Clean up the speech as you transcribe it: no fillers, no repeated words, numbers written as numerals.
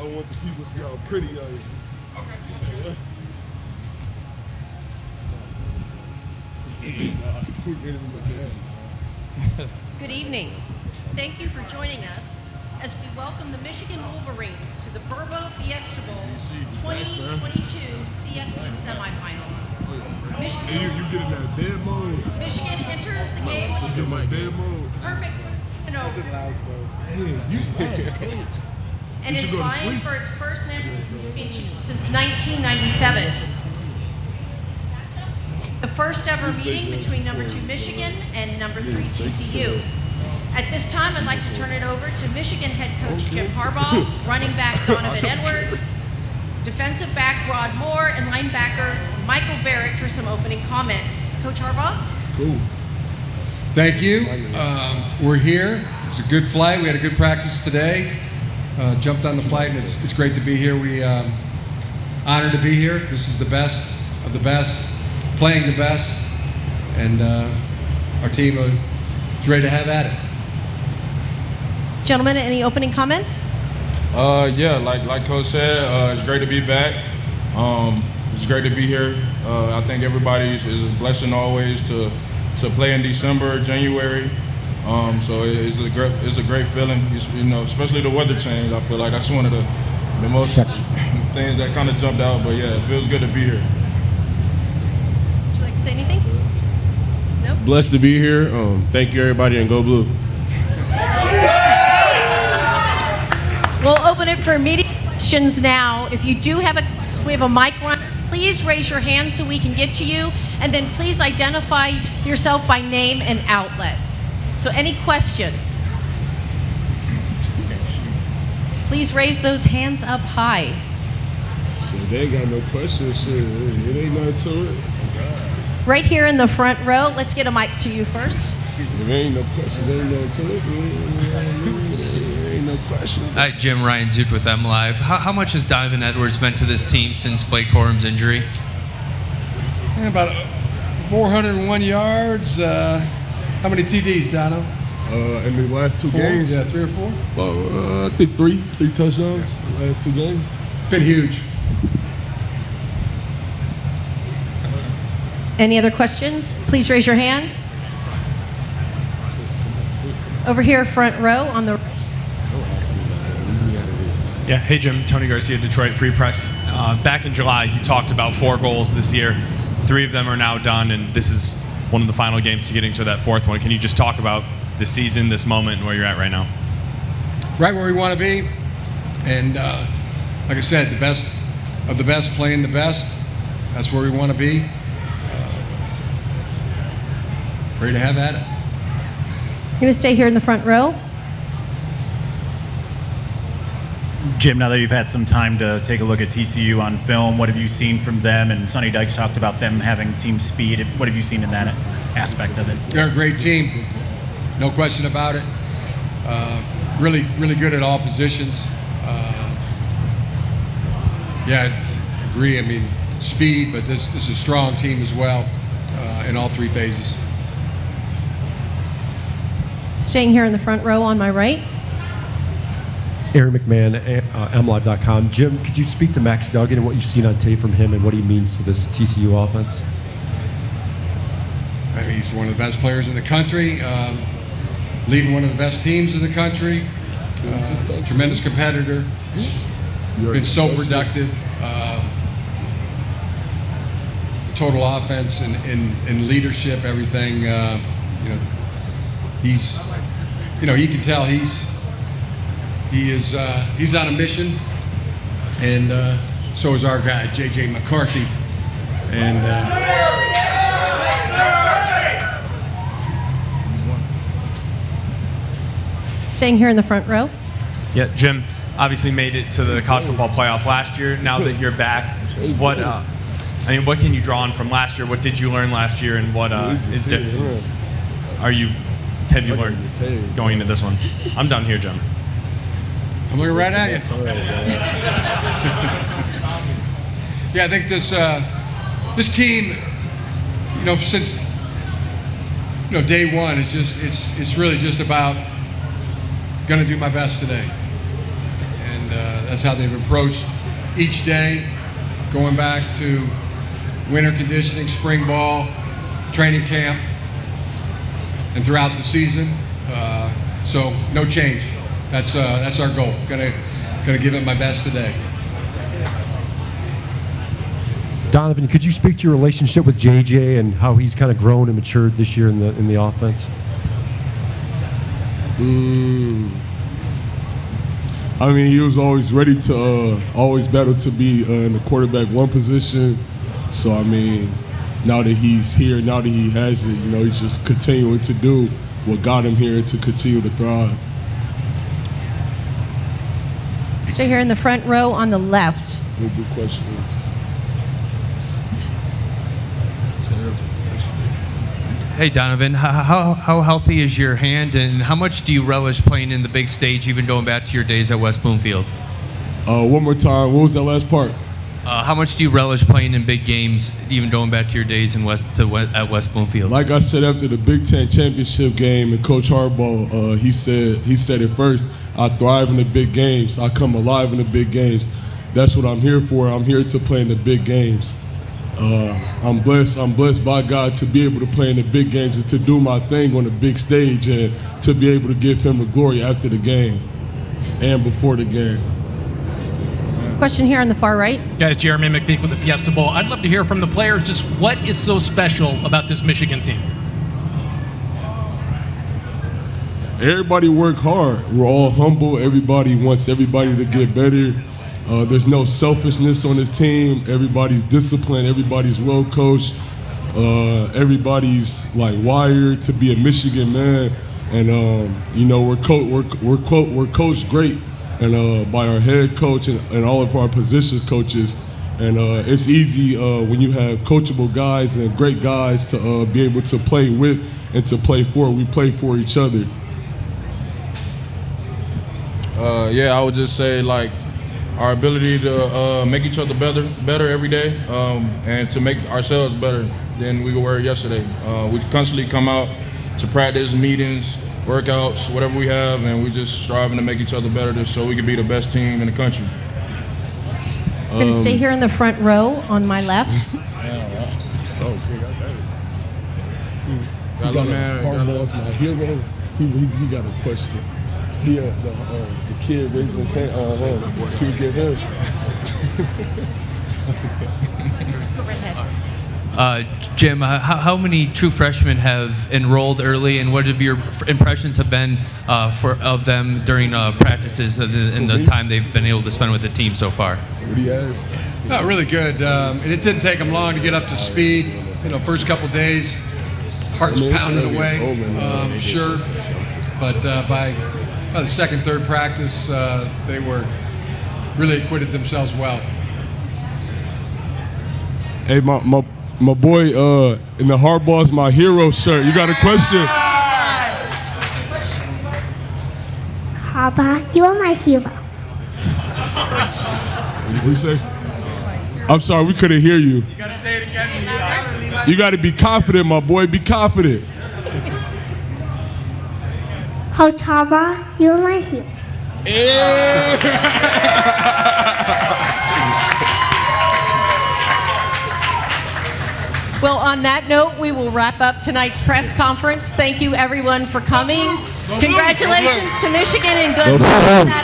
I want the people to see how pretty I am. Okay. You say what? Good evening. Thank you for joining us as we welcome the Michigan Wolverines to the Fiesta Bowl 2022 CFP semifinal. Michigan, you get in that dead mode. Michigan enters the game Just in my dead mode. perfect and over, Damn, you coach. and is vying for its first national championship since 1997. The first ever meeting between number 2 Michigan and number 3 TCU. At this time, I'd like to turn it over to Michigan head coach Jim Harbaugh, running back Donovan Edwards, defensive back Rod Moore, and linebacker Michael Barrett for some opening comments. Coach Harbaugh? Cool. Thank you. We're here. It was a good flight. We had a good practice today. Jumped on the flight, and it's great to be here. We honored to be here. This is the best of the best, playing the best, and our team is ready to have at it. Gentlemen, any opening comments? Yeah, like Coach said, it's great to be back. It's great to be here. I think everybody is a blessing always to play in December, January. So it's a great feeling. Especially the weather change. I feel like that's one of the most things that kind of jumped out. But yeah, it feels good to be here. Would you like to say anything? No. Blessed to be here. Thank you, everybody, and go blue. We'll open it for media questions now. If you do have we have a mic run. Please raise your hand so we can get to you, and then please identify yourself by name and outlet. So any questions? Please raise those hands up high. Shit, they ain't got no questions. Shit, it ain't nothing to it. Right here in the front row. Let's get a mic to you first. If there ain't no questions, there ain't nothing to it. There ain't no questions. Hi, Jim, Ryan Zook with MLive. How much has Donovan Edwards meant to this team since Blake Corum's injury? About 401 yards. How many TDs, Dono? In the last two games. Yeah, 3 or 4? I think three touchdowns. The last 2 games. Been huge. Any other questions? Please raise your hands. Over here, front row on the. Yeah, hey Jim, Tony Garcia, Detroit Free Press. Back in July, you talked about 4 goals this year. 3 of them are now done, and this is one of the final games to getting to that 4th one. Can you just talk about the season, this moment, and where you're at right now? Right where we want to be, and like I said, the best of the best playing the best. That's where we want to be. Ready to have at it. You're going to stay here in the front row. Jim, now that you've had some time to take a look at TCU on film, what have you seen from them? And Sonny Dykes talked about them having team speed. What have you seen in that aspect of it? They're a great team, no question about it. Really good at all positions. Yeah, I agree. I mean, speed, but this is a strong team as well in all 3 phases. Staying here in the front row on my right. Aaron McMahon, MLive.com. Jim, could you speak to Max Duggan and what you've seen on tape from him and what he means to this TCU offense? I mean, he's one of the best players in the country, leading one of the best teams in the country, tremendous competitor, been so productive, total offense and leadership, everything. He's, you can tell he's on a mission, and so is our guy JJ McCarthy, and Staying here in the front row. Yeah, Jim, obviously made it to the college football playoff last year. Now that you're back, what can you draw on from last year? What did you learn last year, and what have you learned going into this one? I'm done here, Jim. I'm looking right at you. Yeah, I think this team, since day one, it's really just about going to do my best today, and That's how they've approached each day, going back to winter conditioning, spring ball, training camp, and throughout the season. So no change. That's our goal. Gonna give it my best today. Donovan, could you speak to your relationship with JJ and how he's kind of grown and matured this year in the offense? I mean, he was always ready to always battle to be in the quarterback one position. So, I mean, now that he's here, now that he has it, you know, he's just continuing to do what got him here to continue to thrive. Stay here in the front row on the left. No good questions. Hey Donovan, how healthy is your hand, and how much do you relish playing in the big stage, even going back to your days at West Bloomfield? One more time. What was that last part? How much do you relish playing in big games, even going back to your days at West Bloomfield? Like I said after the Big Ten championship game, and Coach Harbaugh, he said it first. I thrive in the big games. I come alive in the big games. That's what I'm here for. I'm here to play in the big games. I'm blessed by God to be able to play in the big games and to do my thing on the big stage and to be able to give him the glory after the game and before the game. Question here on the far right. Guys, Jeremy McPeak with the Fiesta Bowl. I'd love to hear from the players just what is so special about this Michigan team? Everybody work hard. We're all humble. Everybody wants everybody to get better. There's no selfishness on this team. Everybody's disciplined. Everybody's well coached. Everybody's like wired to be a Michigan man. And you know, we're coached great, and by our head coach and all of our positions coaches. And it's easy when you have coachable guys and great guys to be able to play with and to play for. We play for each other. Yeah, I would just say like our ability to make each other better every day, and to make ourselves better than we were yesterday. We constantly come out to practice, meetings, workouts, whatever we have, and we just striving to make each other better just so we can be the best team in the country. I'm going to stay here in the front row on my left. Harbaugh's my hero. He got a question. The kid raising his hand. Can we get him? Jim, how many true freshmen have enrolled early, and what have your impressions have been of them during practices and the time they've been able to spend with the team so far? What do you ask? Really good. And it didn't take them long to get up to speed. You know, first couple days, hearts pounding away, sure. But by the second, third practice, they were really acquitted themselves well. Hey, my boy in the Harbaugh's my hero shirt. You got a question? Harbaugh, you are my hero. What did you say? I'm sorry, we couldn't hear you. You gotta say it again. You gotta be confident, my boy. Be confident. Coach Harbaugh, you are my hero. Well, on that note, we will wrap up tonight's press conference. Thank you, everyone, for coming. Congratulations to Michigan and good luck Saturday.